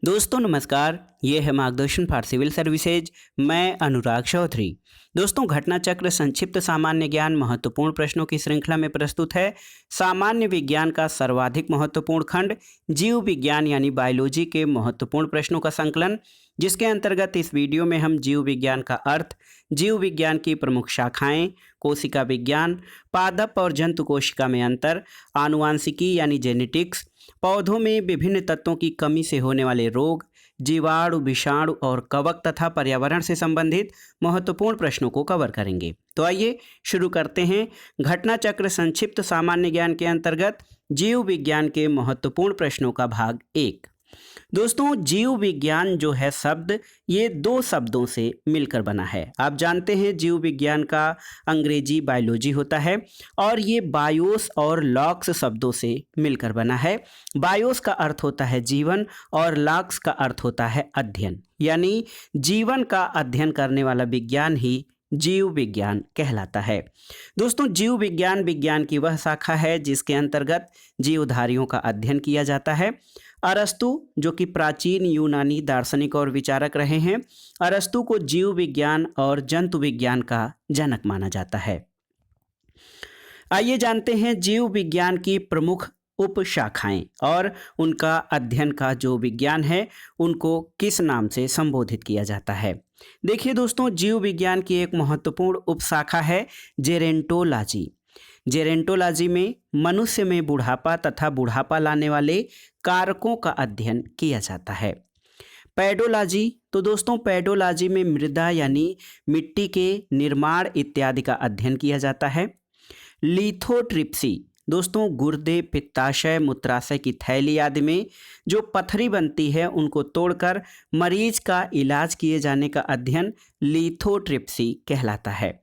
दोस्तों नमस्कार, ये है मार्गदर्शन फॉर सिविल सर्विसेज। मैं अनुराग चौधरी। दोस्तों, घटना चक्र संक्षिप्त सामान्य ज्ञान महत्वपूर्ण प्रश्नों की श्रृंखला में प्रस्तुत है। सामान्य विज्ञान का सर्वाधिक महत्वपूर्ण खंड जीव विज्ञान यानी बायोलॉजी के महत्वपूर्ण प्रश्नों का संकलन, जिसके अंतर्गत इस वीडियो में हम जीव विज्ञान का अर्थ, जीव विज्ञान की प्रमुख शाखाएं, कोशिका विज्ञान, पादप और जंतु कोशिका में अंतर, आनुवांशिकी यानी जेनेटिक्स, पौधों में विभिन्न तत्वों की कमी से होने वाले रोग, जीवाणु, विषाणु और कवक तथा पर्यावरण से संबंधित महत्वपूर्ण प्रश्नों को कवर करेंगे। तो आइए शुरू करते हैं। घटना चक्र संक्षिप्त सामान्य ज्ञान के अंतर्गत जीव विज्ञान के महत्वपूर्ण प्रश्नों का भाग 1। दोस्तों, जीव विज्ञान जो है शब्द, ये दो शब्दों से मिलकर बना है। आप जानते हैं जीव विज्ञान का अंग्रेजी बायोलॉजी होता है और ये बायोस और लॉक्स शब्दों से मिलकर बना है। बायोस का अर्थ होता है जीवन और लॉक्स का अर्थ होता है अध्ययन, यानी जीवन का अध्ययन करने वाला विज्ञान ही जीव विज्ञान कहलाता है। दोस्तों, जीव विज्ञान विज्ञान की वह शाखा है जिसके अंतर्गत जीवधारियों का अध्ययन किया जाता है। अरस्तु, जो कि प्राचीन यूनानी दार्शनिक और विचारक रहे हैं, अरस्तु को जीव विज्ञान और जंतु विज्ञान का जनक माना जाता है। आइए जानते हैं जीव विज्ञान की प्रमुख उपशाखाएं और उनका अध्ययन का जो विज्ञान है उनको किस नाम से संबोधित किया जाता है। देखिए दोस्तों, जीव विज्ञान की एक महत्वपूर्ण उपशाखा है जेरेंटोलॉजी। जेरेंटोलॉजी में मनुष्य में बुढ़ापा तथा बुढ़ापा लाने वाले कारकों का अध्ययन किया जाता है। पैडोलॉजी, तो दोस्तों पैडोलॉजी में मृदा यानी मिट्टी के निर्माण इत्यादि का अध्ययन किया जाता है। लिथोट्रिप्सी, दोस्तों गुर्दे, पित्ताशय, मूत्राशय की थैली आदि में जो पथरी बनती है उनको तोड़कर मरीज का इलाज किए जाने का अध्ययन लिथोट्रिप्सी कहलाता है।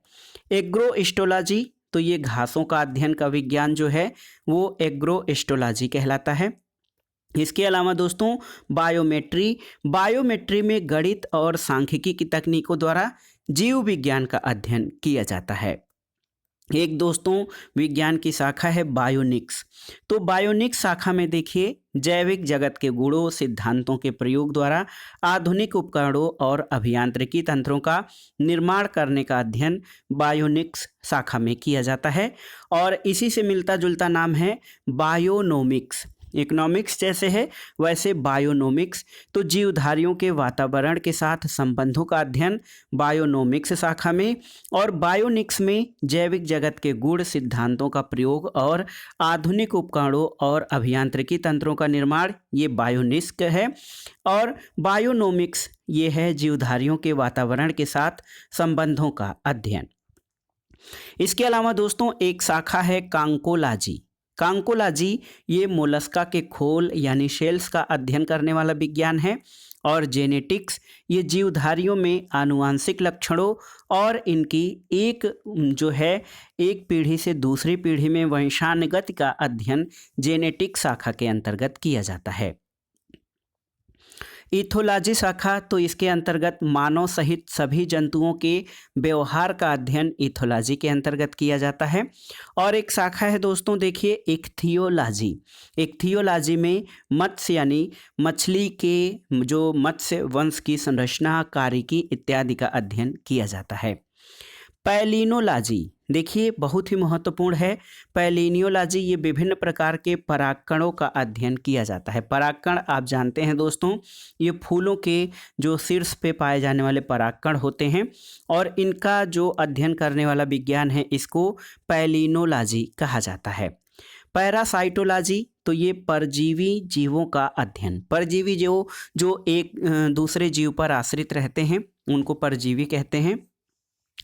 एग्रोइस्टोलॉजी, तो ये घासों का अध्ययन का विज्ञान जो है वो एग्रोइस्टोलॉजी कहलाता है। इसके अलावा दोस्तों बायोमेट्री, बायोमेट्री में गणित और सांख्यिकी की तकनीकों द्वारा जीव विज्ञान का अध्ययन किया जाता है। एक दोस्तों विज्ञान की शाखा है बायोनिक्स। तो बायोनिक्स शाखा में देखिए जैविक जगत के गुणों, सिद्धांतों के प्रयोग द्वारा आधुनिक उपकरणों और अभियांत्रिकी तंत्रों का निर्माण करने का अध्ययन बायोनिक्स शाखा में किया जाता है। और इसी से मिलता जुलता नाम है बायोनोमिक्स। इकोनॉमिक्स जैसे है वैसे बायोनोमिक्स, तो जीवधारियों के वातावरण के साथ संबंधों का अध्ययन बायोनोमिक्स शाखा में, और बायोनिक्स में जैविक जगत के गुण, सिद्धांतों का प्रयोग और आधुनिक उपकरणों और अभियांत्रिकी तंत्रों का निर्माण, ये बायोनिक्स है। और बायोनोमिक्स ये है जीवधारियों के वातावरण के साथ संबंधों का अध्ययन। इसके अलावा दोस्तों एक शाखा है कांकोलॉजी। कांकोलॉजी ये मोलस्का के खोल यानी शेल्स का अध्ययन करने वाला विज्ञान है। और जेनेटिक्स ये जीवधारियों में आनुवांशिक लक्षणों और इनकी एक पीढ़ी से दूसरी पीढ़ी में वंशानुगति का अध्ययन जेनेटिक्स शाखा के अंतर्गत किया जाता है। इथोलॉजी शाखा, तो इसके अंतर्गत मानव सहित सभी जंतुओं के व्यवहार का अध्ययन इथोलॉजी के अंतर्गत किया जाता है। और एक शाखा है दोस्तों देखिए इक्थियोलॉजी। इक्थियोलॉजी में मत्स्य यानी मछली के जो मत्स्य वंश की संरचना, कार्यकी इत्यादि का अध्ययन किया जाता है। पैलिनोलॉजी देखिए बहुत ही महत्वपूर्ण है। पैलिनियोलॉजी ये विभिन्न प्रकार के परागकणों का अध्ययन किया जाता है। परागकण आप जानते हैं दोस्तों, ये फूलों के जो शीर्ष पे पाए जाने वाले परागकण होते हैं और इनका जो अध्ययन करने वाला विज्ञान है इसको पैलिनोलॉजी कहा जाता है। पैरासाइटोलॉजी, तो ये परजीवी जीवों का अध्ययन, परजीवी जो एक दूसरे जीव पर आश्रित रहते हैं उनको परजीवी कहते हैं।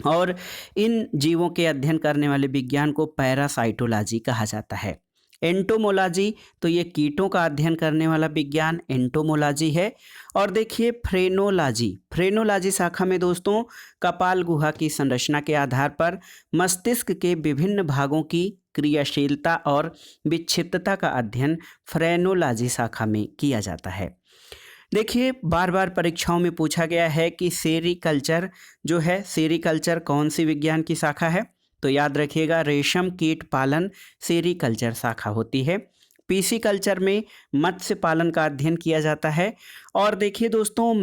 और इन जीवों के अध्ययन करने वाले विज्ञान को पैरासाइटोलॉजी कहा जाता है। एंटोमोलॉजी, तो ये कीटों का अध्ययन करने वाला विज्ञान एंटोमोलॉजी है। और देखिए फ्रेनोलॉजी, फ्रेनोलॉजी शाखा में दोस्तों कपाल गुहा की संरचना के आधार पर मस्तिष्क के विभिन्न भागों की क्रियाशीलता और विक्षिप्तता का अध्ययन फ्रेनोलॉजी शाखा में किया जाता है। देखिए बार बार परीक्षाओं में पूछा गया है कि सेरीकल्चर जो है, सेरीकल्चर कौन सी विज्ञान की शाखा है? तो याद रखिएगा रेशम कीट पालन सेरीकल्चर शाखा होती है। पीसीकल्चर में मत्स्य पालन का अध्ययन किया जाता है। और देखिए दोस्तों,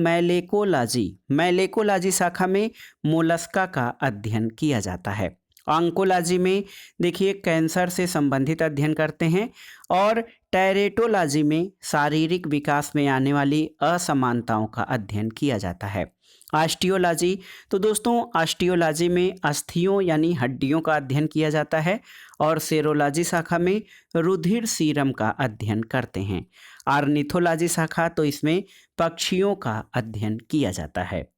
मैलेकोलॉजी शाखा में मोलस्का का अध्ययन किया जाता है। ऑन्कोलॉजी में देखिए कैंसर से संबंधित अध्ययन करते हैं। और टेरेटोलॉजी में शारीरिक विकास में आने वाली असमानताओं का अध्ययन किया जाता है। ऑस्टियोलॉजी, तो दोस्तों ऑस्टियोलॉजी में अस्थियों यानी हड्डियों का अध्ययन किया जाता है। और सेरोलॉजी शाखा में रुधिर सीरम का अध्ययन करते हैं। ऑर्निथोलॉजी शाखा, तो इसमें पक्षियों का अध्ययन किया जाता है।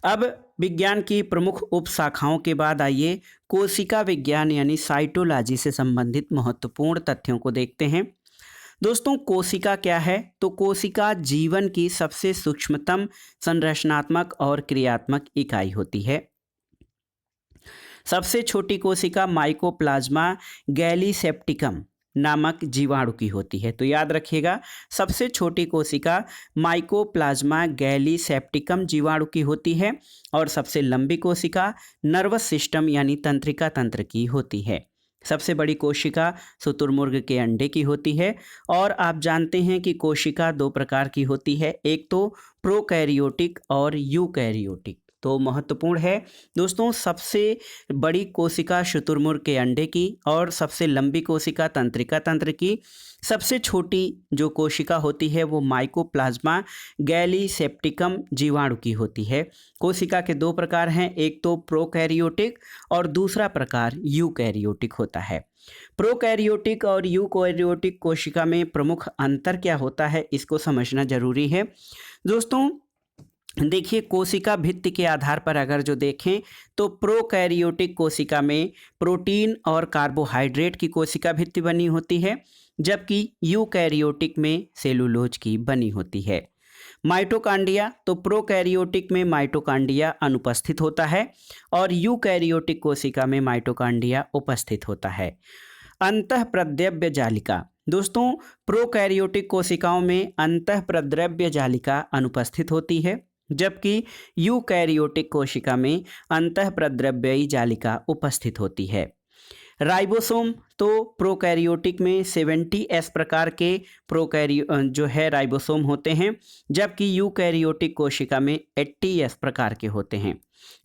अब विज्ञान की प्रमुख उप शाखाओं के बाद आइए कोशिका विज्ञान यानी साइटोलॉजी से संबंधित महत्वपूर्ण तथ्यों को देखते हैं। दोस्तों कोशिका क्या है? तो कोशिका जीवन की सबसे सूक्ष्मतम संरचनात्मक और क्रियात्मक इकाई होती है। सबसे छोटी कोशिका माइकोप्लाज्मा गैलीसेप्टिकम नामक जीवाणु की होती है। तो याद रखिएगा, सबसे छोटी कोशिका माइकोप्लाज्मा गैलीसेप्टिकम जीवाणु की होती है। और सबसे लंबी कोशिका नर्वस सिस्टम यानी तंत्रिका तंत्र की होती है। सबसे बड़ी कोशिका शुतुरमुर्ग के अंडे की होती है। और आप जानते हैं कि कोशिका दो प्रकार की होती है, एक तो प्रोकैरियोटिक और यूकैरियोटिक। तो महत्वपूर्ण है दोस्तों, सबसे बड़ी कोशिका शुतुरमुर्ग के अंडे की और सबसे लंबी कोशिका तंत्रिका तंत्र की। सबसे छोटी जो कोशिका होती है वो माइकोप्लाज्मा गैलीसेप्टिकम जीवाणु की होती है। कोशिका के दो प्रकार हैं, एक तो प्रोकैरियोटिक और दूसरा प्रकार यूकैरियोटिक होता है। प्रोकैरियोटिक और यूकैरियोटिक कोशिका में प्रमुख अंतर क्या होता है, इसको समझना जरूरी है। दोस्तों देखिए, कोशिका भित्ति के आधार पर अगर जो देखें तो प्रोकैरियोटिक कोशिका में प्रोटीन और कार्बोहाइड्रेट की कोशिका भित्ति बनी होती है, जबकि यूकैरियोटिक में सेलुलोज की बनी होती है। माइटोकांड्रिया, तो प्रोकैरियोटिक में माइटोकांड्रिया अनुपस्थित होता है और यूकैरियोटिक कोशिका में माइटोकांड्रिया उपस्थित होता है। अंतःप्रद्रव्य जालिका, दोस्तों प्रोकैरियोटिक कोशिकाओं में अंतःप्रद्रव्य जालिका अनुपस्थित होती है, जबकि यूकैरियोटिक कोशिका में अंतःप्रद्रव्यी जालिका उपस्थित होती है। राइबोसोम, तो प्रोकैरियोटिक में 70S प्रकार के राइबोसोम होते हैं, जबकि यूकैरियोटिक कोशिका में 80S प्रकार के होते हैं।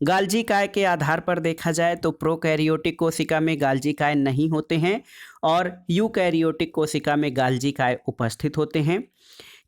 गाल्जी काय के आधार पर देखा जाए तो प्रोकैरियोटिक कोशिका में गाल्जी काय नहीं होते हैं और यूकैरियोटिक कोशिका में गाल्जी काय उपस्थित होते हैं।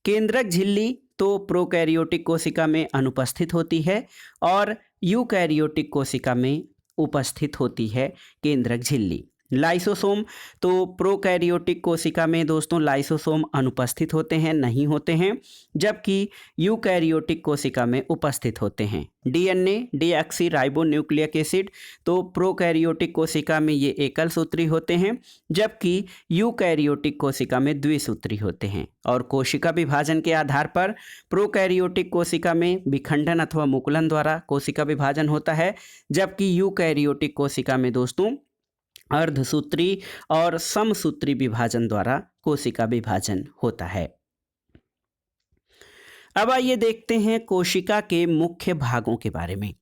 केंद्रक झिल्ली, तो प्रोकैरियोटिक कोशिका में अनुपस्थित होती है और यूकैरियोटिक कोशिका में उपस्थित होती है केंद्रक झिल्ली। लाइसोसोम, तो प्रोकैरियोटिक कोशिका में दोस्तों लाइसोसोम अनुपस्थित होते हैं, नहीं होते हैं, जबकि यूकैरियोटिक कोशिका में उपस्थित होते हैं। DNA deoxy ribo nucleic acid, तो प्रोकैरियोटिक कोशिका में ये एकल सूत्री होते हैं, जबकि यूकैरियोटिक कोशिका में द्विसूत्री होते हैं। और कोशिका विभाजन के आधार पर प्रोकैरियोटिक कोशिका में विखंडन अथवा मुकुलन द्वारा कोशिका विभाजन होता है, जबकि यूकैरियोटिक कोशिका में दोस्तों अर्धसूत्री और समसूत्री विभाजन द्वारा कोशिका विभाजन होता है। अब आइए देखते हैं कोशिका के मुख्य भागों के बारे में।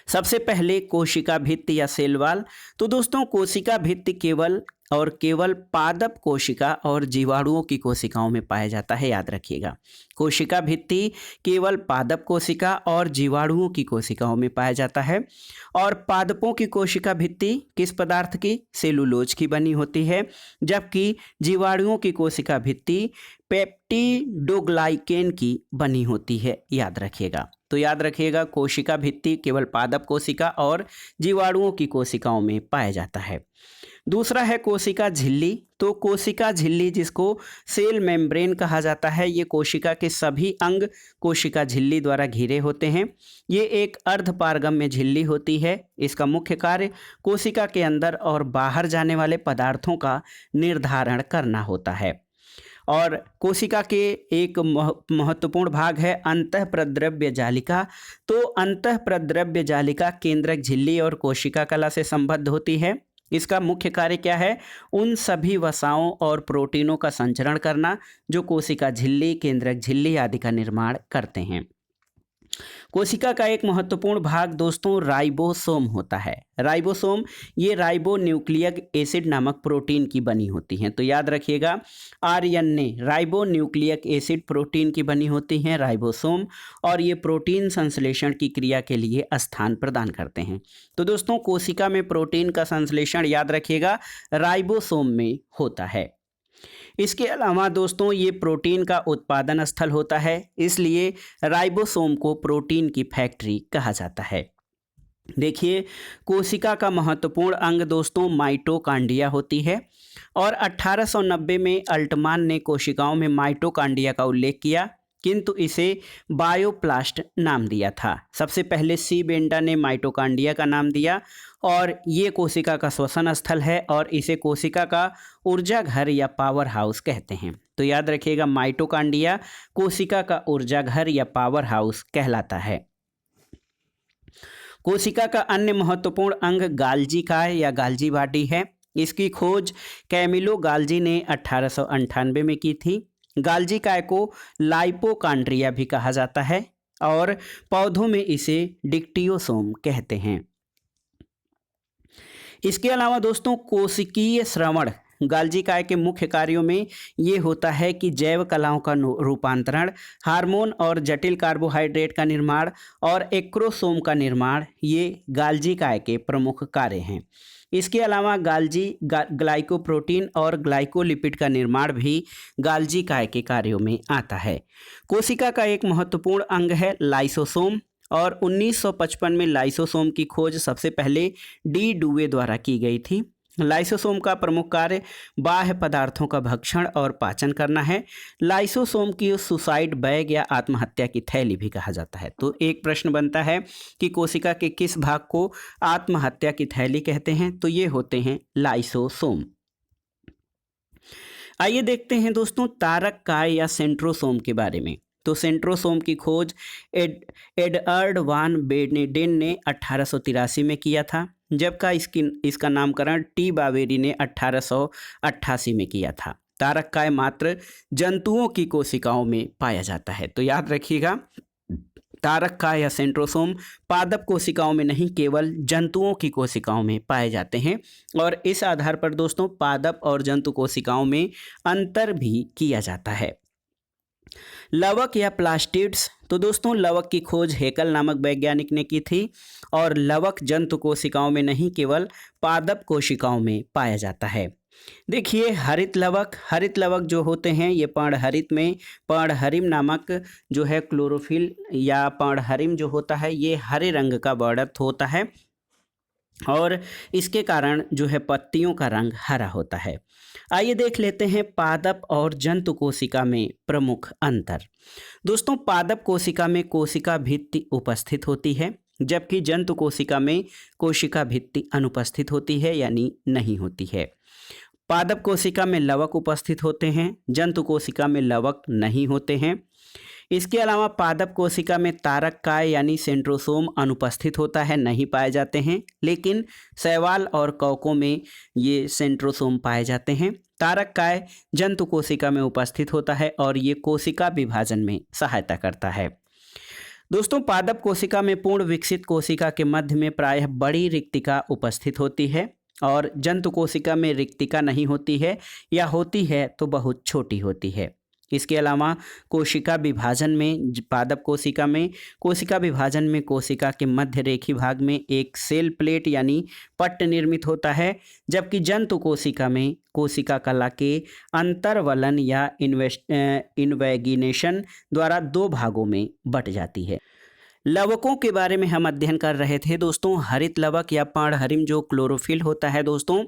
सबसे पहले कोशिका भित्ति या सेल वॉल। तो दोस्तों कोशिका भित्ति केवल पादप कोशिका और जीवाणुओं की कोशिकाओं में पाया जाता है, याद रखिएगा। कोशिका भित्ति केवल पादप कोशिका और जीवाणुओं की कोशिकाओं में पाया जाता है। और पादपों की कोशिका भित्ति किस पदार्थ की? सेलुलोज की बनी होती है, जबकि जीवाणुओं की कोशिका भित्ति पेप्टिडोग्लाइकेन की बनी होती है, याद रखिएगा। तो याद रखिएगा, कोशिका भित्ति केवल पादप कोशिका और जीवाणुओं की कोशिकाओं में पाया जाता है। दूसरा है कोशिका झिल्ली। तो कोशिका झिल्ली, जिसको सेल मेम्ब्रेन कहा जाता है, ये कोशिका के सभी अंग कोशिका झिल्ली द्वारा घिरे होते हैं। ये एक अर्धपारगम्य झिल्ली होती है। इसका मुख्य कार्य कोशिका के अंदर और बाहर जाने वाले पदार्थों का निर्धारण करना होता है। और कोशिका के एक महत्वपूर्ण भाग है अंतःप्रद्रव्य जालिका। तो अंतःप्रद्रव्य जालिका केंद्रक झिल्ली और कोशिका कला से संबद्ध होती है। इसका मुख्य कार्य क्या है? उन सभी वसाओं और प्रोटीनों का संचरण करना जो कोशिका झिल्ली, केंद्रक झिल्ली आदि का निर्माण करते हैं। कोशिका का एक महत्वपूर्ण भाग दोस्तों राइबोसोम होता है। राइबोसोम ये राइबो न्यूक्लिक एसिड नामक प्रोटीन की बनी होती हैं। तो याद रखिएगा, RNA ribo nucleic acid protein की बनी होती हैं राइबोसोम, और ये प्रोटीन संश्लेषण की क्रिया के लिए स्थान प्रदान करते हैं। तो दोस्तों कोशिका में प्रोटीन का संश्लेषण याद रखिएगा राइबोसोम में होता है। इसके अलावा दोस्तों ये प्रोटीन का उत्पादन स्थल होता है, इसलिए राइबोसोम को प्रोटीन की फैक्ट्री कहा जाता है। देखिए, कोशिका का महत्वपूर्ण अंग दोस्तों माइटोकांड्रिया होती है, और 1890 में अल्टमान ने कोशिकाओं में माइटोकांड्रिया का उल्लेख किया, किंतु इसे बायोप्लास्ट नाम दिया था। सबसे पहले सी बेंडा ने माइटोकांड्रिया का नाम दिया, और ये कोशिका का श्वसन स्थल है, और इसे कोशिका का ऊर्जा घर या पावर हाउस कहते हैं। तो याद रखिएगा, माइटोकांड्रिया कोशिका का ऊर्जा घर या पावर हाउस कहलाता है। कोशिका का अन्य महत्वपूर्ण अंग गाल्जी काय या गाल्जी बॉडी है। इसकी खोज कैमिलो गाल्जी ने 1898 में की थी। गाल्जी काय को लाइपोकांड्रिया भी कहा जाता है, और पौधों में इसे डिक्टियोसोम कहते हैं। इसके अलावा दोस्तों कोशिकीय श्रवण गाल्जी काय के मुख्य कार्यों में ये होता है कि जैव कलाओं का रूपांतरण, हार्मोन और जटिल कार्बोहाइड्रेट का निर्माण और एक्रोसोम का निर्माण, ये गाल्जी काय के प्रमुख कार्य हैं। इसके अलावा ग्लाइकोप्रोटीन और ग्लाइकोलिपिड का निर्माण भी गाल्जी काय के कार्यों में आता है। कोशिका का एक महत्वपूर्ण अंग है लाइसोसोम, और 1955 में लाइसोसोम की खोज सबसे पहले डी डुवे द्वारा की गई थी। लाइसोसोम का प्रमुख कार्य बाह्य पदार्थों का भक्षण और पाचन करना है। लाइसोसोम की सुसाइड बैग या आत्महत्या की थैली भी कहा जाता है। तो एक प्रश्न बनता है कि कोशिका के किस भाग को आत्महत्या की थैली कहते हैं, तो ये होते हैं लाइसोसोम। आइए देखते हैं दोस्तों तारक काय या सेंट्रोसोम के बारे में। तो सेंट्रोसोम की खोज एडवर्ड वान बेनेडेन ने 1883 में किया था, जबकि इसका नामकरण टी बावेरी ने 1888 में किया था। तारक काय मात्र जंतुओं की कोशिकाओं में पाया जाता है। तो याद रखिएगा, तारक काय या सेंट्रोसोम पादप कोशिकाओं में नहीं, केवल जंतुओं की कोशिकाओं में पाए जाते हैं, और इस आधार पर दोस्तों पादप और जंतु कोशिकाओं में अंतर भी किया जाता है। लवक या प्लास्टिड्स, तो दोस्तों लवक की खोज हेकल नामक वैज्ञानिक ने की थी, और लवक जंतु कोशिकाओं में नहीं, केवल पादप कोशिकाओं में पाया जाता है। देखिए हरित लवक जो होते हैं ये पर्णहरित में पर्णहरिम नामक जो है क्लोरोफिल या पर्णहरिम जो होता है ये हरे रंग का वर्णित होता है, और इसके कारण जो है पत्तियों का रंग हरा होता है। आइए देख लेते हैं पादप और जंतु कोशिका में प्रमुख अंतर। दोस्तों पादप कोशिका में कोशिका भित्ति उपस्थित होती है, जबकि जंतु कोशिका में कोशिका भित्ति अनुपस्थित होती है, यानी नहीं होती है। पादप कोशिका में लवक उपस्थित होते हैं, जंतु कोशिका में लवक नहीं होते हैं। इसके अलावा पादप कोशिका में तारक काय यानी सेंट्रोसोम अनुपस्थित होता है, नहीं पाए जाते हैं, लेकिन शैवाल और कवकों में ये सेंट्रोसोम पाए जाते हैं। तारक काय जंतु कोशिका में उपस्थित होता है, और ये कोशिका विभाजन में सहायता करता है। दोस्तों पादप कोशिका में पूर्ण विकसित कोशिका के मध्य में प्रायः बड़ी रिक्तिका उपस्थित होती है, और जंतु कोशिका में रिक्तिका नहीं होती है, या होती है तो बहुत छोटी होती है। इसके अलावा कोशिका विभाजन में पादप कोशिका विभाजन में कोशिका के मध्य रेखी भाग में एक सेल प्लेट यानी पट्ट निर्मित होता है, जबकि जंतु कोशिका में कोशिका कला के अंतर्वलन या इन्वेगिनेशन द्वारा दो भागों में बट जाती है। लवकों के बारे में हम अध्ययन कर रहे थे दोस्तों। हरित लवक या पर्णहरिम जो क्लोरोफिल होता है दोस्तों,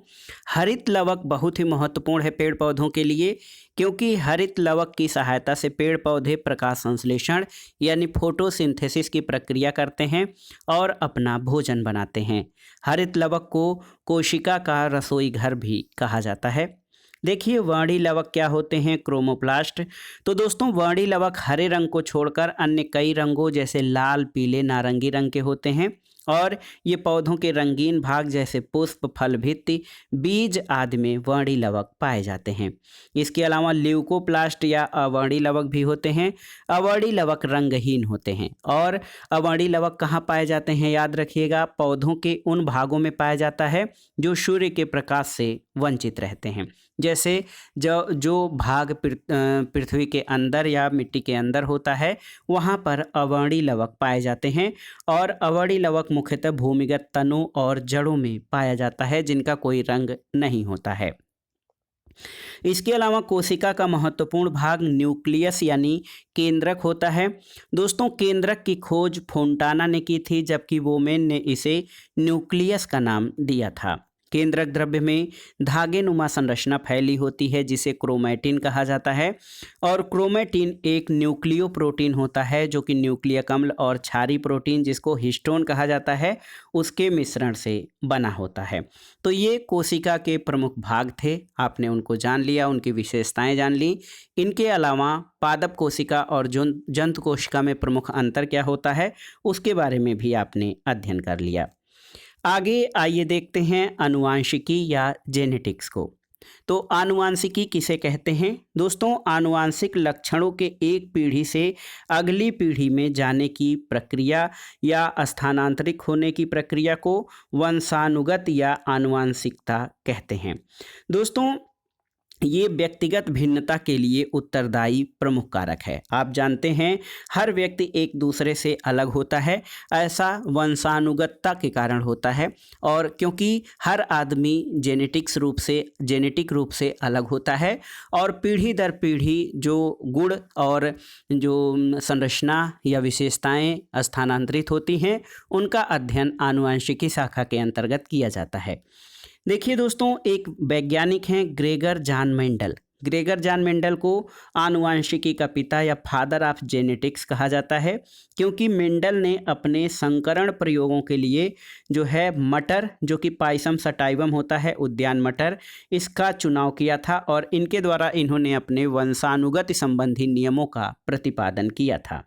हरित लवक बहुत ही महत्वपूर्ण है पेड़ पौधों के लिए, क्योंकि हरित लवक की सहायता से पेड़ पौधे प्रकाश संश्लेषण यानी फोटोसिंथेसिस की प्रक्रिया करते हैं और अपना भोजन बनाते हैं। हरित लवक को कोशिका का रसोई घर भी कहा जाता है। देखिए वर्णी लवक क्या होते हैं, क्रोमोप्लास्ट। तो दोस्तों वर्णी लवक हरे रंग को छोड़कर अन्य कई रंगों जैसे लाल, पीले, नारंगी रंग के होते हैं, और ये पौधों के रंगीन भाग जैसे पुष्प, फल, भित्ति, बीज आदि में वर्णी लवक पाए जाते हैं। इसके अलावा ल्यूकोप्लास्ट या अवर्णी लवक भी होते हैं। अवर्णी लवक रंगहीन होते हैं। और अवर्णी लवक कहाँ पाए जाते हैं, याद रखिएगा, पौधों के उन भागों में पाया जाता है जो सूर्य के प्रकाश से वंचित रहते हैं। जैसे जो भाग पृथ्वी के अंदर या मिट्टी के अंदर होता है वहाँ पर अवर्णी लवक पाए जाते हैं। और अवर्णी लवक मुख्यतः भूमिगत तनों और जड़ों में पाया जाता है जिनका कोई रंग नहीं होता है। इसके अलावा कोशिका का महत्वपूर्ण भाग न्यूक्लियस यानी केंद्रक होता है। दोस्तों, केंद्रक की खोज फोंटाना ने की थी, जबकि वोमेन ने इसे न्यूक्लियस का नाम दिया था। केंद्रक द्रव्य में धागेनुमा संरचना फैली होती है जिसे क्रोमैटिन कहा जाता है। और क्रोमैटिन एक न्यूक्लियो प्रोटीन होता है जो कि न्यूक्लियक अम्ल और क्षारीय प्रोटीन जिसको हिस्टोन कहा जाता है उसके मिश्रण से बना होता है। तो ये कोशिका के प्रमुख भाग थे, आपने उनको जान लिया, उनकी विशेषताएं जान ली। इनके अलावा पादप कोशिका और जंतु कोशिका में प्रमुख अंतर क्या होता है उसके बारे में भी आपने अध्ययन कर लिया। आगे आइए देखते हैं आनुवांशिकी या जेनेटिक्स को। तो आनुवांशिकी किसे कहते हैं? दोस्तों, आनुवांशिक लक्षणों के एक पीढ़ी से अगली पीढ़ी में जाने की प्रक्रिया या स्थानांतरित होने की प्रक्रिया को वंशानुगत या आनुवांशिकता कहते हैं। दोस्तों, ये व्यक्तिगत भिन्नता के लिए उत्तरदायी प्रमुख कारक है। आप जानते हैं हर व्यक्ति एक दूसरे से अलग होता है, ऐसा वंशानुगतता के कारण होता है। और क्योंकि हर आदमी जेनेटिक रूप से अलग होता है और पीढ़ी दर पीढ़ी जो गुण और जो संरचना या विशेषताएं स्थानांतरित होती हैं उनका अध्ययन आनुवांशिकी शाखा के अंतर्गत किया जाता है। देखिए दोस्तों, एक वैज्ञानिक हैं Gregor John Mendel. Gregor John Mendel को आनुवांशिकी का पिता या फादर ऑफ जेनेटिक्स कहा जाता है, क्योंकि मेंडल ने अपने संकरण प्रयोगों के लिए जो है मटर, जो कि पाइसम सटाइवम होता है, उद्यान मटर, इसका चुनाव किया था और इनके द्वारा इन्होंने अपने वंशानुगत संबंधी नियमों का प्रतिपादन किया था।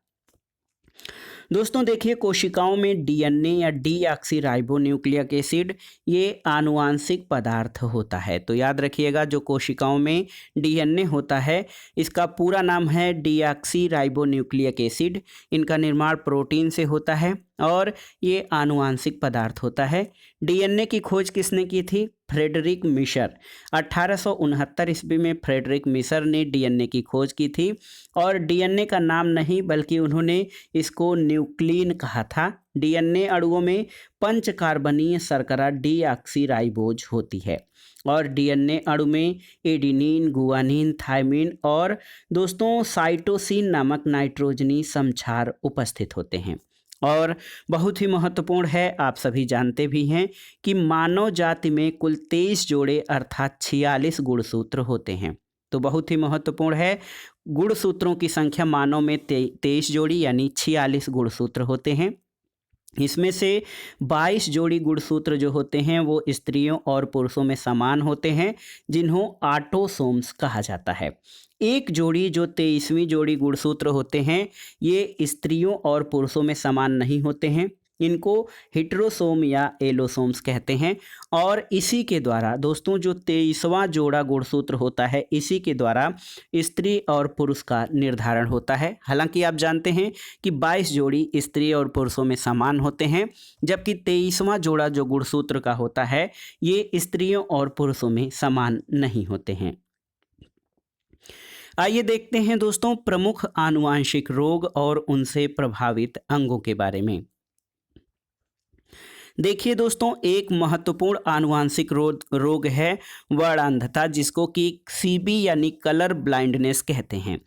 दोस्तों देखिए, कोशिकाओं में डीएनए या डीऑक्सीराइबोन्यूक्लिक एसिड ये आनुवांशिक पदार्थ होता है। तो याद रखिएगा, जो कोशिकाओं में डीएनए होता है इसका पूरा नाम है डीऑक्सीराइबोन्यूक्लिक एसिड। इनका निर्माण प्रोटीन से होता है और ये आनुवांशिक पदार्थ होता है। डीएनए की खोज किसने की थी? Friedrich Miescher. 1869 ईस्वी में फ्रेडरिक मिशर ने डीएनए की खोज की थी और डीएनए का नाम नहीं बल्कि उन्होंने इसको न्यूक्लिन कहा था। डीएनए अणुओं में पंचकार्बनीय शर्करा डीऑक्सीराइबोज होती है और डीएनए अणु में एडिनिन, गुआनिन, थायमिन और दोस्तों साइटोसिन नामक नाइट्रोजनी समक्षार उपस्थित होते हैं। और बहुत ही महत्वपूर्ण है, आप सभी जानते भी हैं कि मानव जाति में कुल 23 जोड़े अर्थात 46 गुणसूत्र होते हैं। तो बहुत ही महत्वपूर्ण है, गुणसूत्रों की संख्या मानव में 23 जोड़ी यानी 46 गुणसूत्र होते हैं। इसमें से 22 जोड़ी गुणसूत्र जो होते हैं वो स्त्रियों और पुरुषों में समान होते हैं, जिन्हों ऑटोसोम्स कहा जाता है। एक जोड़ी जो 23वीं जोड़ी गुणसूत्र होते हैं ये स्त्रियों और पुरुषों में समान नहीं होते हैं, इनको हेटेरोसोम या एलोसोम्स कहते हैं। और इसी के द्वारा दोस्तों जो 23वां जोड़ा गुणसूत्र होता है इसी के द्वारा स्त्री और पुरुष का निर्धारण होता है। हालांकि आप जानते हैं कि 22 जोड़ी स्त्री और पुरुषों में समान होते हैं, जबकि 23वां जोड़ा जो गुणसूत्र का होता है ये स्त्रियों और पुरुषों में समान नहीं होते हैं। आइए देखते हैं दोस्तों प्रमुख आनुवांशिक रोग और उनसे प्रभावित अंगों के बारे में। देखिए दोस्तों, एक महत्वपूर्ण आनुवांशिक रोग है वर्णांधता, जिसको कि सीबी यानी कलर ब्लाइंडनेस कहते हैं।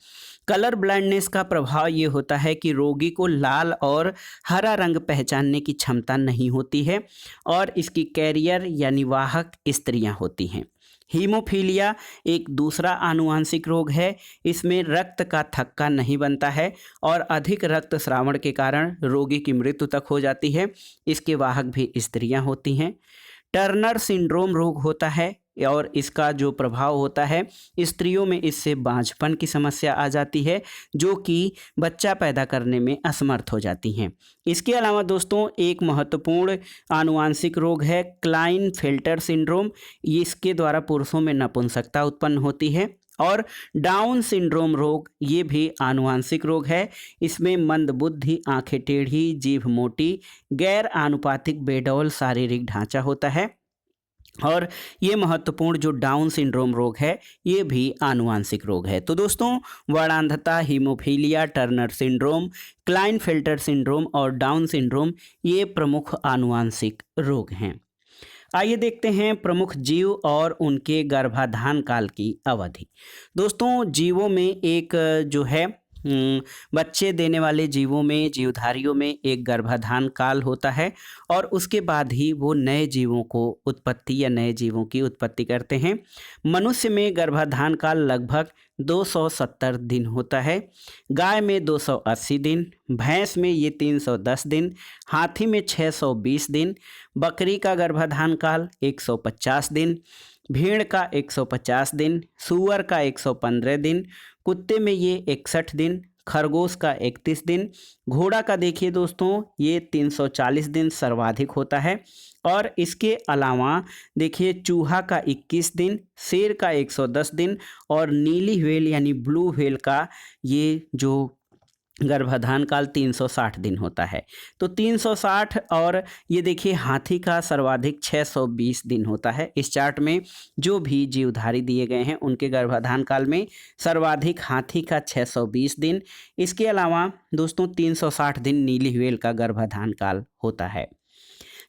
कलर ब्लाइंडनेस का प्रभाव ये होता है कि रोगी को लाल और हरा रंग पहचानने की क्षमता नहीं होती है और इसकी कैरियर यानी वाहक स्त्रियां होती हैं। हीमोफीलिया एक दूसरा आनुवांशिक रोग है। इसमें रक्त का थक्का नहीं बनता है और अधिक रक्तस्रावण के कारण रोगी की मृत्यु तक हो जाती है। इसके वाहक भी स्त्रियां होती हैं। टर्नर सिंड्रोम रोग होता है। और इसका जो प्रभाव होता है, स्त्रियों में इससे बांझपन की समस्या आ जाती है, जो कि बच्चा पैदा करने में असमर्थ हो जाती हैं। इसके अलावा दोस्तों एक महत्वपूर्ण आनुवांशिक रोग है क्लाइनफेल्टर सिंड्रोम। इसके द्वारा पुरुषों में नपुंसकता उत्पन्न होती है। और डाउन सिंड्रोम रोग ये भी आनुवांशिक रोग है। इसमें मंदबुद्धि, आंखें टेढ़ी, जीभ मोटी, गैर आनुपातिक बेडौल शारीरिक ढांचा होता है। और ये महत्वपूर्ण जो डाउन सिंड्रोम रोग है ये भी आनुवांशिक रोग है। तो दोस्तों वर्णांधता, haemophilia, Turner syndrome, Klinefelter syndrome और डाउन सिंड्रोम ये प्रमुख आनुवांशिक रोग हैं। आइए देखते हैं प्रमुख जीव और उनके गर्भाधान काल की अवधि। दोस्तों जीवों में एक जो है बच्चे देने वाले जीवों में, जीवधारियों में एक गर्भाधान काल होता है और उसके बाद ही वो नए जीवों को उत्पत्ति या नए जीवों की उत्पत्ति करते हैं। मनुष्य में गर्भाधान काल लगभग 270 दिन होता है, गाय में 280 दिन, भैंस में ये 310 दिन, हाथी में 620 दिन, बकरी का गर्भाधान काल 150 दिन, भेड़ का 150 दिन, सूअर का 115 दिन, कुत्ते में ये 61 दिन, खरगोश का 31 दिन, घोड़ा का देखिए दोस्तों ये 340 दिन सर्वाधिक होता है। और इसके अलावा देखिए चूहा का 21 दिन, शेर का 110 दिन और नीली व्हेल यानी ब्लू व्हेल का ये जो गर्भाधान काल 360 दिन होता है। तो 360 और ये देखिए हाथी का सर्वाधिक 620 दिन होता है। इस चार्ट में जो भी जीवधारी दिए गए हैं उनके गर्भाधान काल में सर्वाधिक हाथी का 620 दिन। इसके अलावा दोस्तों 360 दिन नीली व्हेल का गर्भाधान काल होता है।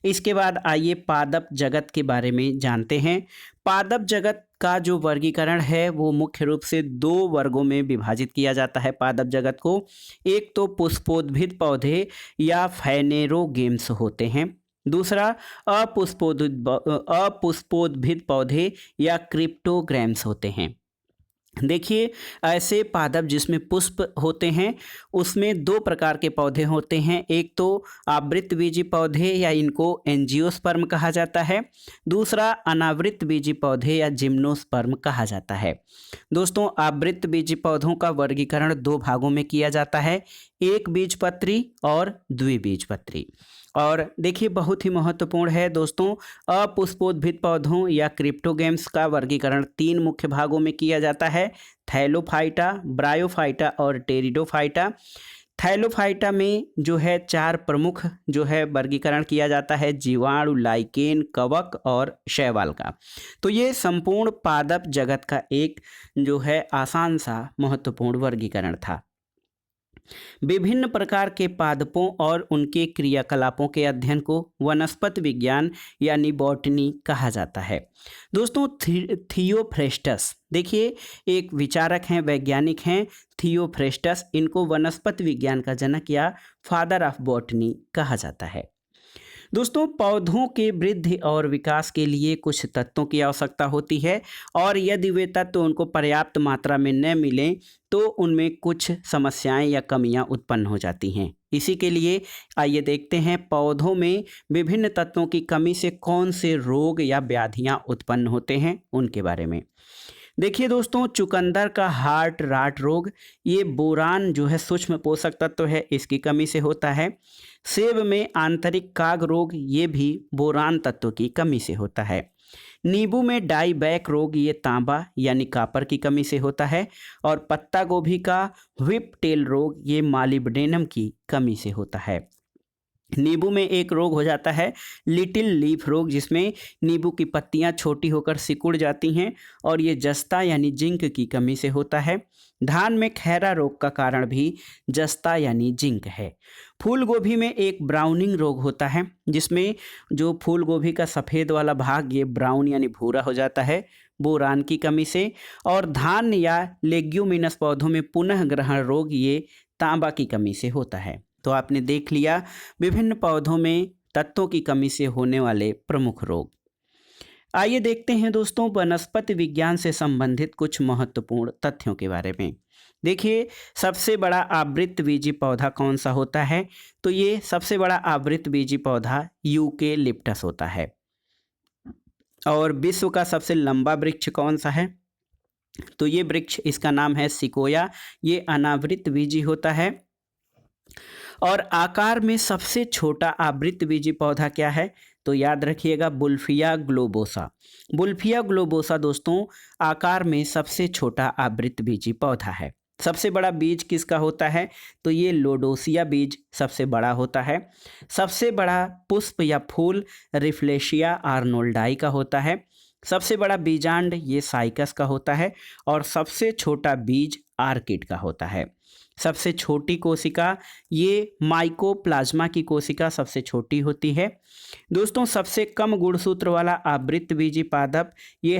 इसके बाद आइए पादप जगत के बारे में जानते हैं। पादप जगत का जो वर्गीकरण है वो मुख्य रूप से 2 वर्गों में विभाजित किया जाता है पादप जगत को। एक तो पुष्पोद्भिद पौधे या फैनेरोगेम्स होते हैं, दूसरा अपुष्पोद्भिद पौधे या क्रिप्टोग्राम्स होते हैं। देखिए ऐसे पादप जिसमें पुष्प होते हैं उसमें 2 प्रकार के पौधे होते हैं। एक तो आवृतबीजी पौधे या इनको एंजियोस्पर्म कहा जाता है, दूसरा अनावृतबीजी पौधे या जिम्नोस्पर्म कहा जाता है। दोस्तों आवृतबीजी पौधों का वर्गीकरण 2 भागों में किया जाता है, एक बीजपत्री और द्विबीजपत्री। और देखिए बहुत ही महत्वपूर्ण है दोस्तों, अपुष्पोद्भिद पौधों या क्रिप्टोगेम्स का वर्गीकरण 3 मुख्य भागों में किया जाता है, थैलोफाइटा, ब्रायोफाइटा और टेरिडोफाइटा। थैलोफाइटा में जो है 4 प्रमुख जो है वर्गीकरण किया जाता है, जीवाणु, लाइकेन, कवक और शैवाल का। तो ये संपूर्ण पादप जगत का एक जो है आसान सा महत्वपूर्ण वर्गीकरण था। विभिन्न प्रकार के पादपों और उनके क्रियाकलापों के अध्ययन को वनस्पति विज्ञान यानी बॉटनी कहा जाता है। दोस्तों थियोफ्रेस्टस देखिए एक विचारक हैं, वैज्ञानिक हैं थियोफ्रेस्टस, इनको वनस्पति विज्ञान का जनक या फादर ऑफ बॉटनी कहा जाता है। दोस्तों पौधों के वृद्धि और विकास के लिए कुछ तत्वों की आवश्यकता होती है और यदि वे तत्व उनको पर्याप्त मात्रा में न मिलें तो उनमें कुछ समस्याएं या कमियां उत्पन्न हो जाती हैं। इसी के लिए आइए देखते हैं पौधों में विभिन्न तत्वों की कमी से कौन से रोग या व्याधियां उत्पन्न होते हैं उनके बारे में। देखिए दोस्तों चुकंदर का हार्ट राट रोग ये बोरान जो है सूक्ष्म पोषक तत्व है इसकी कमी से होता है। सेब में आंतरिक काग रोग ये भी बोरान तत्व की कमी से होता है। नींबू में डाईबैक रोग ये तांबा यानी कॉपर की कमी से होता है। और पत्ता गोभी का व्हिप टेल रोग ये मालिब्डेनम की कमी से होता है। नींबू में एक रोग हो जाता है लिटिल लीफ रोग, जिसमें नींबू की पत्तियां छोटी होकर सिकुड़ जाती हैं और ये जस्ता यानी जिंक की कमी से होता है। धान में खैरा रोग का कारण भी जस्ता यानी जिंक है। फूल गोभी में एक ब्राउनिंग रोग होता है जिसमें जो फूल गोभी का सफ़ेद वाला भाग ये ब्राउन यानी भूरा हो जाता है बोरान की कमी से। और धान या लेग्यूमिनस पौधों में पुनः ग्रहण रोग ये तांबा की कमी से होता है। तो आपने देख लिया विभिन्न पौधों में तत्वों की कमी से होने वाले प्रमुख रोग। आइए देखते हैं दोस्तों वनस्पति विज्ञान से संबंधित कुछ महत्वपूर्ण तथ्यों के बारे में। देखिए सबसे बड़ा आवृतबीजी पौधा कौन सा होता है, तो ये सबसे बड़ा आवृतबीजी पौधा यूकेलिप्टस होता है। और विश्व का सबसे लंबा वृक्ष कौन सा है? तो ये वृक्ष, इसका नाम है सिकोया। ये अनावृतबीजी होता है। और आकार में सबसे छोटा आवृतबीजी पौधा क्या है? तो याद रखिएगा, बुल्फिया ग्लोबोसा। बुल्फिया ग्लोबोसा दोस्तों आकार में सबसे छोटा आवृतबीजी पौधा है। सबसे बड़ा बीज किसका होता है? तो ये लोडोसिया बीज सबसे बड़ा होता है। सबसे बड़ा पुष्प या फूल रिफ्लेशिया आर्नोल्डाई का होता है। सबसे बड़ा बीजांड ये साइकस का होता है। और सबसे छोटा बीज आर्किड का होता है। सबसे छोटी कोशिका ये माइकोप्लाज्मा की कोशिका सबसे छोटी होती है। दोस्तों सबसे कम गुणसूत्र वाला आवृतबीजी पादप ये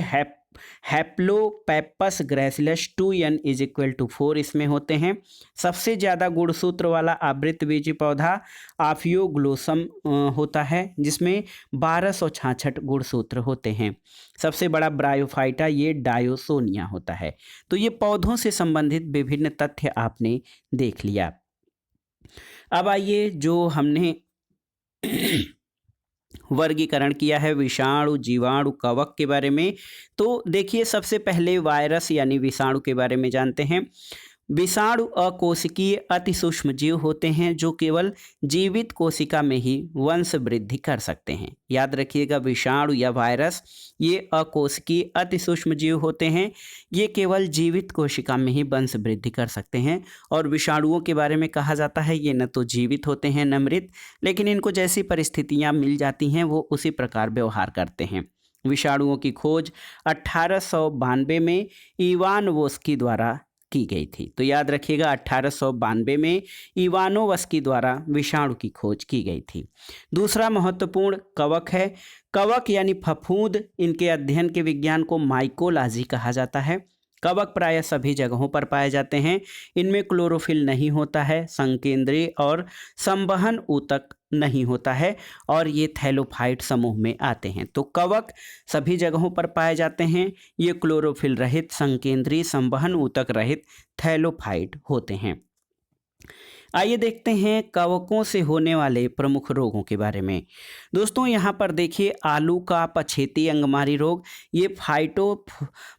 हैप्लोपेपस ग्रैसिलस 2n = 4 इसमें होते हैं। सबसे ज़्यादा गुणसूत्र वाला आवृतबीजी पौधा आफियोग्लोसम होता है, जिसमें 1266 गुणसूत्र होते हैं। सबसे बड़ा ब्रायोफाइटा ये डायोसोनिया होता है। तो ये पौधों से संबंधित विभिन्न तथ्य आपने देख लिया। अब आइए जो हमने वर्गीकरण किया है विषाणु, जीवाणु, कवक के बारे में, तो देखिए सबसे पहले वायरस यानी विषाणु के बारे में जानते हैं। विषाणु अकोशिकीय अति सूक्ष्म जीव होते हैं जो केवल जीवित कोशिका में ही वंश वृद्धि कर सकते हैं। याद रखिएगा, विषाणु या वायरस ये अकोशिकीय अति सूक्ष्म जीव होते हैं। ये केवल जीवित कोशिका में ही वंश वृद्धि कर सकते हैं। और विषाणुओं के बारे में कहा जाता है ये न तो जीवित होते हैं न मृत, लेकिन इनको जैसी परिस्थितियाँ मिल जाती हैं वो उसी प्रकार व्यवहार करते हैं। विषाणुओं की खोज 1892 में इवानोवस्की द्वारा की गई थी। तो याद रखिएगा 1892 में इवानोवस्की द्वारा विषाणु की खोज की गई थी। दूसरा महत्वपूर्ण कवक है। कवक यानी फफूंद, इनके अध्ययन के विज्ञान को माइकोलॉजी कहा जाता है। कवक प्रायः सभी जगहों पर पाए जाते हैं। इनमें क्लोरोफिल नहीं होता है, संकेंद्रीय और संवहन ऊतक नहीं होता है, और ये थैलोफाइट समूह में आते हैं। तो कवक सभी जगहों पर पाए जाते हैं। ये क्लोरोफिल रहित, संकेंद्रीय, संवहन ऊतक रहित थैलोफाइट होते हैं। आइए देखते हैं कवकों से होने वाले प्रमुख रोगों के बारे में। दोस्तों यहाँ पर देखिए आलू का पछेती अंगमारी रोग ये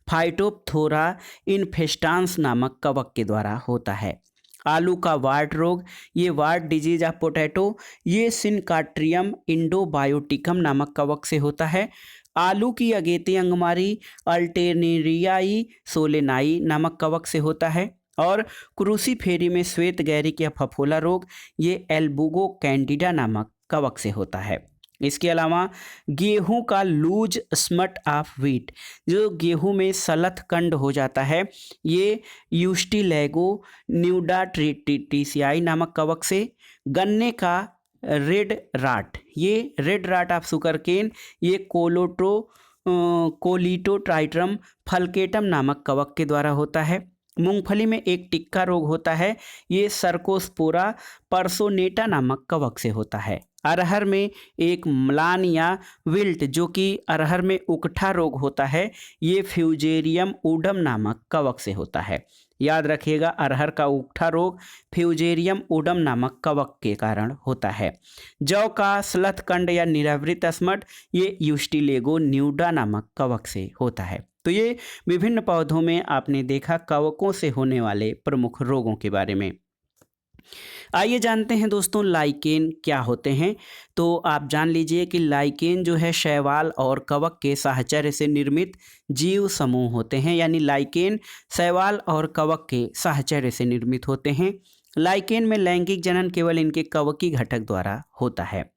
फाइटोप्थोरा इन्फेस्टांस नामक कवक के द्वारा होता है। आलू का वार्ट रोग ये वार्ट डिजीज ऑफ पोटैटो ये सिनकाट्रियम इंडोबायोटिकम नामक कवक से होता है। आलू की अगेती अंगमारी अल्टेरियाई सोलेनाई नामक कवक से होता है। और क्रूसीफेरी में श्वेत गैरिक या फफोला रोग ये एल्बुगो कैंडिडा नामक कवक से होता है। इसके अलावा गेहूं का लूज स्मट ऑफ व्हीट, जो गेहूं में सलथ कंड हो जाता है, ये यूस्टिलेगो न्यूडाट्रिटिसियाई नामक कवक से। गन्ने का रेड राट, ये रेड राट ऑफ सुगरकेन ये कोलिटोट्राइट्रम फल्केटम नामक कवक के द्वारा होता है। मूंगफली में एक टिक्का रोग होता है, ये सर्कोस्पोरा पर्सोनेटा नामक कवक से होता है। अरहर में एक म्लान या विल्ट जो कि अरहर में उकठा रोग होता है, ये फ्यूजेरियम ऊडम नामक कवक से होता है। याद रखिएगा, अरहर का उकठा रोग फ्यूजेरियम ऊडम नामक कवक के कारण होता है। जौ का स्लथकंड या निरावृत स्मट ये यूस्टिलेगो न्यूडा नामक कवक से होता है। तो ये विभिन्न पौधों में आपने देखा कवकों से होने वाले प्रमुख रोगों के बारे में। आइए जानते हैं दोस्तों लाइकेन क्या होते हैं। तो आप जान लीजिए कि लाइकेन जो है शैवाल और कवक के साहचर्य से निर्मित जीव समूह होते हैं, यानी लाइकेन शैवाल और कवक के साहचर्य से निर्मित होते हैं। लाइकेन में लैंगिक जनन केवल इनके कवकी घटक द्वारा होता है।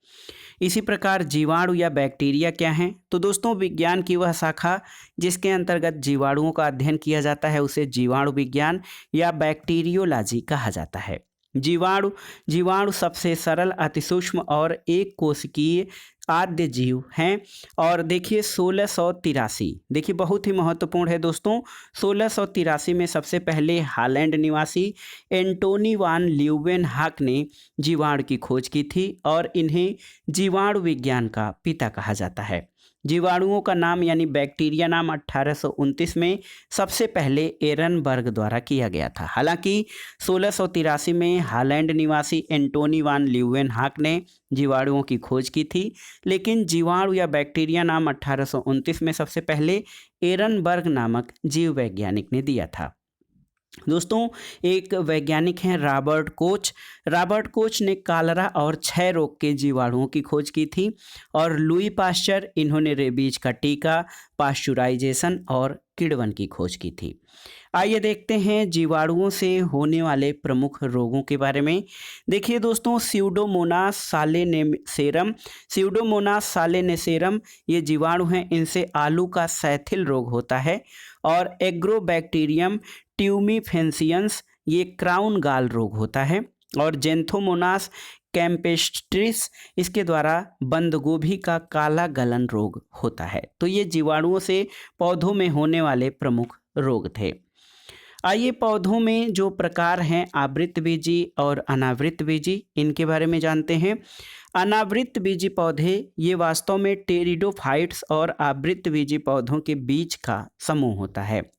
इसी प्रकार जीवाणु या बैक्टीरिया क्या हैं? तो दोस्तों विज्ञान की वह शाखा जिसके अंतर्गत जीवाणुओं का अध्ययन किया जाता है उसे जीवाणु विज्ञान या बैक्टीरियोलॉजी कहा जाता है। जीवाणु सबसे सरल, अतिसूक्ष्म और एक कोशिकीय आद्य जीव हैं। और देखिए 1683, देखिए बहुत ही महत्वपूर्ण है दोस्तों, 1683 में सबसे पहले हॉलैंड निवासी एंटोनी वान ल्यूवेनहाक ने जीवाणु की खोज की थी और इन्हें जीवाणु विज्ञान का पिता कहा जाता है। जीवाणुओं का नाम यानी बैक्टीरिया नाम 1829 में सबसे पहले एरनबर्ग द्वारा किया गया था। हालांकि 1683 में हॉलैंड निवासी एंटोनी वान ल्यूवेनहॉक ने जीवाणुओं की खोज की थी, लेकिन जीवाणु या बैक्टीरिया नाम 1829 में सबसे पहले एरनबर्ग नामक जीव वैज्ञानिक ने दिया था। दोस्तों, एक वैज्ञानिक हैं रॉबर्ट कोच। रॉबर्ट कोच ने कालरा और क्षय रोग के जीवाणुओं की खोज की थी। और लुई पाश्चर, इन्होंने रेबीज का टीका, पाश्चुराइजेशन और किण्वन की खोज की थी। आइए देखते हैं जीवाणुओं से होने वाले प्रमुख रोगों के बारे में। देखिए दोस्तों, स्यूडोमोनास सालेनेसेरम ये जीवाणु हैं, इनसे आलू का सैथिल रोग होता है। और एग्रोबैक्टीरियम ट्यूमिफेंसियंस ये क्राउन गाल रोग होता है। और जेंथोमोनास कैम्पेस्ट्रिस इसके द्वारा बंद गोभी का काला गलन रोग होता है। तो ये जीवाणुओं से पौधों में होने वाले प्रमुख रोग थे। आइए पौधों में जो प्रकार हैं आवृतबीजी और अनावृतबीजी, इनके बारे में जानते हैं। अनावृतबीजी पौधे ये वास्तव में टेरिडोफाइट्स और आवृतबीजी पौधों के बीज का समूह होता है।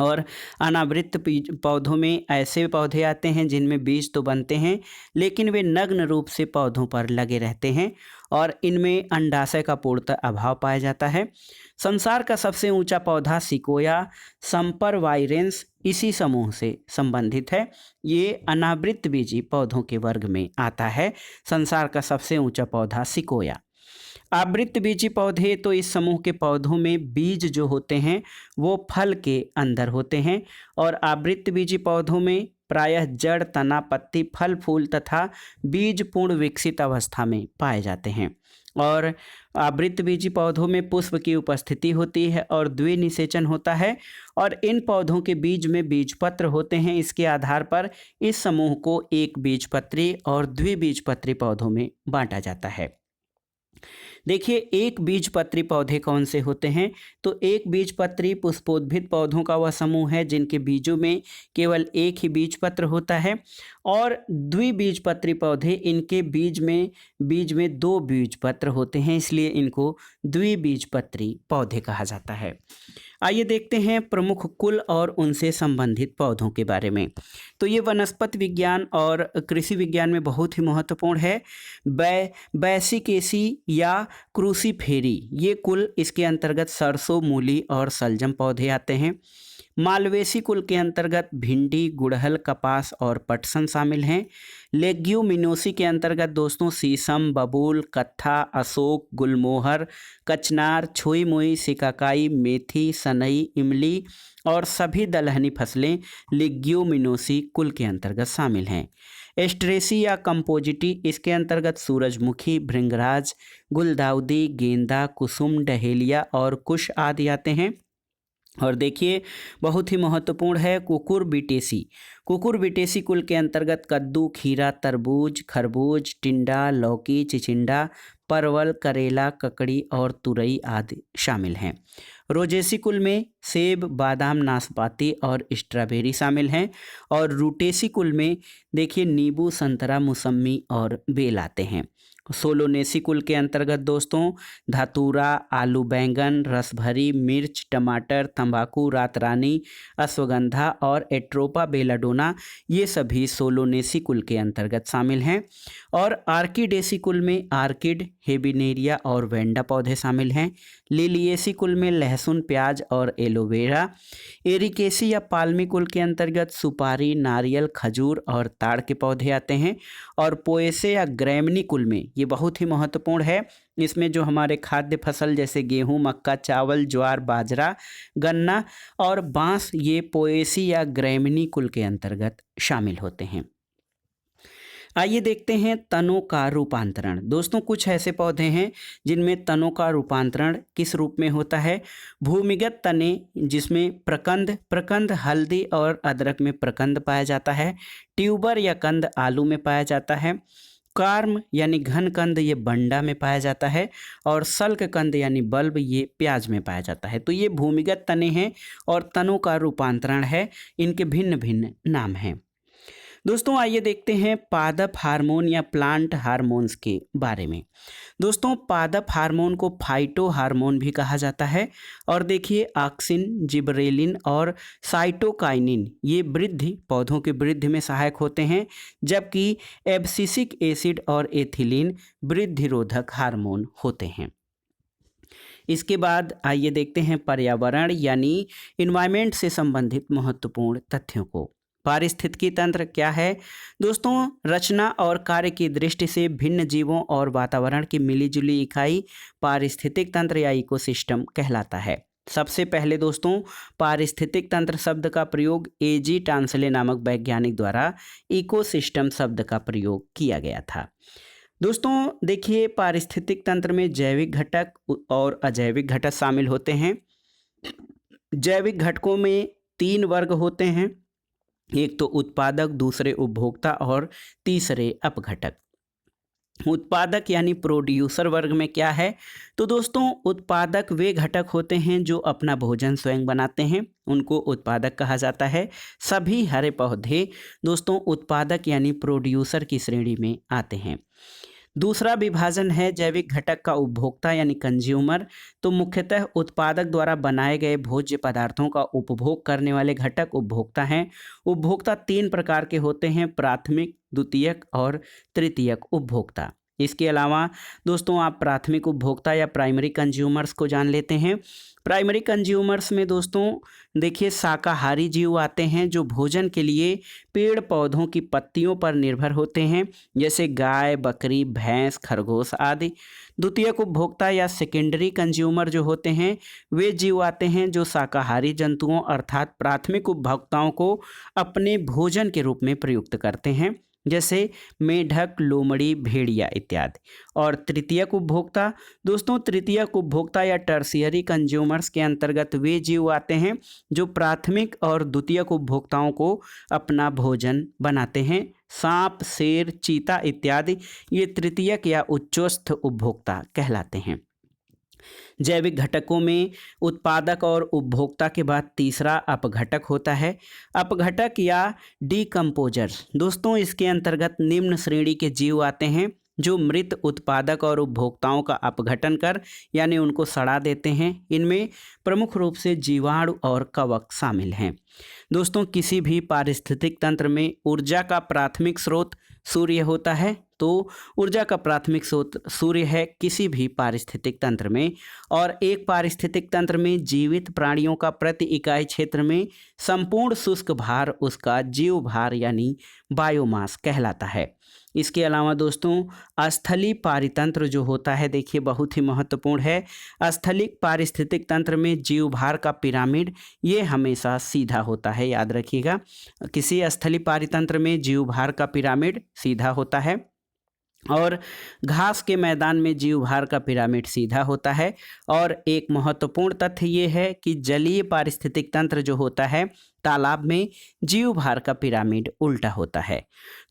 और अनावृत पौधों में ऐसे पौधे आते हैं जिनमें बीज तो बनते हैं, लेकिन वे नग्न रूप से पौधों पर लगे रहते हैं और इनमें अंडाशय का पूर्णतः अभाव पाया जाता है। संसार का सबसे ऊंचा पौधा सिकोया संपरवाइरेंस इसी समूह से संबंधित है। ये अनावृतबीजी पौधों के वर्ग में आता है। संसार का सबसे ऊंचा पौधा सिकोया। आवृतबीजी पौधे, तो इस समूह के पौधों में बीज जो होते हैं वो फल के अंदर होते हैं। और आवृतबीजी पौधों में प्रायः जड़, तना, पत्ती, फल, फूल तथा बीज पूर्ण विकसित अवस्था में पाए जाते हैं। और आवृतबीजी पौधों में पुष्प की उपस्थिति होती है और द्विनिषेचन होता है। और इन पौधों के बीज में बीजपत्र होते हैं। इसके आधार पर इस समूह को एक बीजपत्री और द्विबीजपत्री पौधों में बांटा जाता है। देखिए, एक बीजपत्री पौधे कौन से होते हैं? तो एक बीजपत्री पुष्पोद्भिद पौधों का वह समूह है जिनके बीजों में केवल एक ही बीजपत्र होता है। और द्विबीजपत्री पौधे, इनके बीज में दो बीजपत्र होते हैं, इसलिए इनको द्विबीजपत्री पौधे कहा जाता है। आइए देखते हैं प्रमुख कुल और उनसे संबंधित पौधों के बारे में। तो ये वनस्पति विज्ञान और कृषि विज्ञान में बहुत ही महत्वपूर्ण है। बैसिकेसी या क्रूसीफेरी ये कुल, इसके अंतर्गत सरसों, मूली और सलजम पौधे आते हैं। मालवेसी कुल के अंतर्गत भिंडी, गुड़हल, कपास और पटसन शामिल हैं। लेग्यूमिनोसी के अंतर्गत दोस्तों शीशम, बबूल, कत्था, अशोक, गुलमोहर, कचनार, छुई मुई, सिकाकाई, मेथी, सनई, इमली और सभी दलहनी फसलें लेग्यूमिनोसी कुल के अंतर्गत शामिल हैं। एस्ट्रेसी या कंपोजिटी, इसके अंतर्गत सूरजमुखी, भृंगराज, गुलदाउदी, गेंदा, कुसुम, डहेलिया और कुश आदि आते हैं। और देखिए, बहुत ही महत्वपूर्ण है कुकुरबिटेसी। कुकुरबिटेसी कुल के अंतर्गत कद्दू, खीरा, तरबूज, खरबूज, टिंडा, लौकी, चिचिंडा, परवल, करेला, ककड़ी और तुरई आदि शामिल हैं। रोजेसी कुल में सेब, बादाम, नाशपाती और स्ट्रॉबेरी शामिल हैं। और रूटेसी कुल में देखिए नींबू, संतरा, मौसम्मी और बेल आते हैं। सोलोनेसी कुल के अंतर्गत दोस्तों धातुरा, आलू, बैंगन, रसभरी, मिर्च, टमाटर, तंबाकू, रातरानी, अश्वगंधा और एट्रोपा बेलाडोना ये सभी सोलोनेसी कुल के अंतर्गत शामिल हैं। और आर्किडेसी कुल में आर्किड, हेबिनेरिया और वेंडा पौधे शामिल हैं। लिलिएसी कुल में लहसुन, प्याज और एलोवेरा। एरिकेसी या पाल्मी कुल के अंतर्गत सुपारी, नारियल, खजूर और ताड़ के पौधे आते हैं। और पोएसे या ग्रैमनी कुल में, ये बहुत ही महत्वपूर्ण है, इसमें जो हमारे खाद्य फसल जैसे गेहूं, मक्का, चावल, ज्वार, बाजरा, गन्ना और बांस ये पोएसी या ग्रैमनी कुल के अंतर्गत शामिल होते हैं। आइए देखते हैं तनों का रूपांतरण। दोस्तों, कुछ ऐसे पौधे हैं जिनमें तनों का रूपांतरण किस रूप में होता है। भूमिगत तने, जिसमें प्रकंद हल्दी और अदरक में प्रकंद पाया जाता है। ट्यूबर या कंद आलू में पाया जाता है। कार्म यानी घन कंद ये बंडा में पाया जाता है। और सल्क कंद यानी बल्ब ये प्याज में पाया जाता है। तो ये भूमिगत तने हैं और तनों का रूपांतरण है, इनके भिन्न भिन्न नाम हैं। दोस्तों आइए देखते हैं पादप हार्मोन या प्लांट हार्मोन्स के बारे में। दोस्तों पादप हार्मोन को फाइटो हार्मोन भी कहा जाता है और देखिए ऑक्सिन, जिबरेलिन और साइटोकाइनिन ये वृद्धि पौधों की वृद्धि में सहायक होते हैं, जबकि एब्सिसिक एसिड और एथिलीन वृद्धिरोधक हार्मोन होते हैं। इसके बाद आइए देखते हैं पर्यावरण यानी इन्वायरमेंट से संबंधित महत्वपूर्ण तथ्यों को। पारिस्थितिकी तंत्र क्या है? दोस्तों रचना और कार्य की दृष्टि से भिन्न जीवों और वातावरण की मिलीजुली इकाई पारिस्थितिक तंत्र या इकोसिस्टम कहलाता है। सबसे पहले दोस्तों पारिस्थितिक तंत्र शब्द का प्रयोग एजी टांसले नामक वैज्ञानिक द्वारा इकोसिस्टम शब्द का प्रयोग किया गया था। दोस्तों देखिए पारिस्थितिक तंत्र में जैविक घटक और अजैविक घटक शामिल होते हैं। जैविक घटकों में 3 वर्ग होते हैं, एक तो उत्पादक, दूसरे उपभोक्ता और तीसरे अपघटक। उत्पादक यानी प्रोड्यूसर वर्ग में क्या है? तो दोस्तों उत्पादक वे घटक होते हैं जो अपना भोजन स्वयं बनाते हैं, उनको उत्पादक कहा जाता है। सभी हरे पौधे दोस्तों उत्पादक यानी प्रोड्यूसर की श्रेणी में आते हैं। दूसरा विभाजन है जैविक घटक का उपभोक्ता यानी कंज्यूमर। तो मुख्यतः उत्पादक द्वारा बनाए गए भोज्य पदार्थों का उपभोग करने वाले घटक उपभोक्ता हैं। उपभोक्ता 3 प्रकार के होते हैं, प्राथमिक, द्वितीयक और तृतीयक उपभोक्ता। इसके अलावा दोस्तों आप प्राथमिक उपभोक्ता या प्राइमरी कंज्यूमर्स को जान लेते हैं। प्राइमरी कंज्यूमर्स में दोस्तों देखिए शाकाहारी जीव आते हैं जो भोजन के लिए पेड़ पौधों की पत्तियों पर निर्भर होते हैं, जैसे गाय, बकरी, भैंस, खरगोश आदि। द्वितीयक उपभोक्ता या सेकेंडरी कंज्यूमर जो होते हैं वे जीव आते हैं जो शाकाहारी जंतुओं अर्थात प्राथमिक उपभोक्ताओं को अपने भोजन के रूप में प्रयुक्त करते हैं, जैसे मेढक, लोमड़ी, भेड़िया इत्यादि। और तृतीयक उपभोक्ता दोस्तों तृतीयक उपभोक्ता या टर्शियरी कंज्यूमर्स के अंतर्गत वे जीव आते हैं जो प्राथमिक और द्वितीयक उपभोक्ताओं को अपना भोजन बनाते हैं। सांप, शेर, चीता इत्यादि ये तृतीयक या उच्चस्थ उपभोक्ता कहलाते हैं। जैविक घटकों में उत्पादक और उपभोक्ता के बाद तीसरा अपघटक होता है। अपघटक या डीकम्पोजर्स दोस्तों इसके अंतर्गत निम्न श्रेणी के जीव आते हैं जो मृत उत्पादक और उपभोक्ताओं का अपघटन कर यानी उनको सड़ा देते हैं। इनमें प्रमुख रूप से जीवाणु और कवक शामिल हैं। दोस्तों किसी भी पारिस्थितिक तंत्र में ऊर्जा का प्राथमिक स्रोत सूर्य होता है, तो ऊर्जा का प्राथमिक स्रोत सूर्य है किसी भी पारिस्थितिक तंत्र में। और एक पारिस्थितिक तंत्र में जीवित प्राणियों का प्रति इकाई क्षेत्र में संपूर्ण शुष्क भार उसका जीव भार यानी बायोमास कहलाता है। इसके अलावा दोस्तों स्थलीय पारितंत्र जो होता है देखिए बहुत ही महत्वपूर्ण है। स्थलिक पारिस्थितिक तंत्र में जीव भार का पिरामिड ये हमेशा सीधा होता है, याद रखिएगा। किसी स्थलीय पारितंत्र में जीव भार का पिरामिड सीधा होता है और घास के मैदान में जीव भार का पिरामिड सीधा होता है। और एक महत्वपूर्ण तथ्य ये है कि जलीय पारिस्थितिक तंत्र जो होता है तालाब में जीव भार का पिरामिड उल्टा होता है।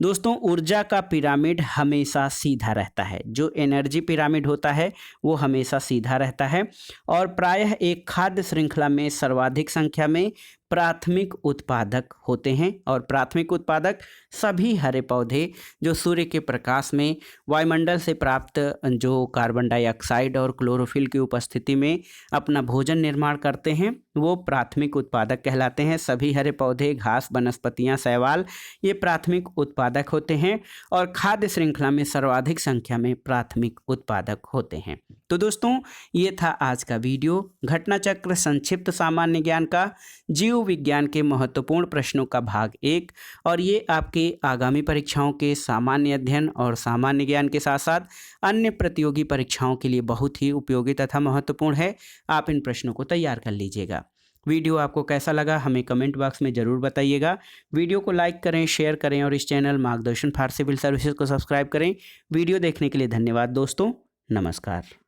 दोस्तों ऊर्जा का पिरामिड हमेशा सीधा रहता है, जो एनर्जी पिरामिड होता है वो हमेशा सीधा रहता है। और प्रायः एक खाद्य श्रृंखला में सर्वाधिक संख्या में प्राथमिक उत्पादक होते हैं। और प्राथमिक उत्पादक सभी हरे पौधे जो सूर्य के प्रकाश में वायुमंडल से प्राप्त जो कार्बन डाइऑक्साइड और क्लोरोफिल की उपस्थिति में अपना भोजन निर्माण करते हैं वो प्राथमिक उत्पादक कहलाते हैं। सभी हरे पौधे, घास, वनस्पतियां, शैवाल ये प्राथमिक उत्पादक होते हैं और खाद्य श्रृंखला में सर्वाधिक संख्या में प्राथमिक उत्पादक होते हैं। तो दोस्तों ये था आज का वीडियो घटना चक्र संक्षिप्त सामान्य ज्ञान का जीव विज्ञान के महत्वपूर्ण प्रश्नों का भाग 1। और ये आपके आगामी परीक्षाओं के सामान्य अध्ययन और सामान्य ज्ञान के साथ साथ अन्य प्रतियोगी परीक्षाओं के लिए बहुत ही उपयोगी तथा महत्वपूर्ण है। आप इन प्रश्नों को तैयार कर लीजिएगा। वीडियो आपको कैसा लगा हमें कमेंट बॉक्स में ज़रूर बताइएगा। वीडियो को लाइक करें, शेयर करें और इस चैनल मार्गदर्शन फॉर सिविल सर्विसेज को सब्सक्राइब करें। वीडियो देखने के लिए धन्यवाद दोस्तों, नमस्कार।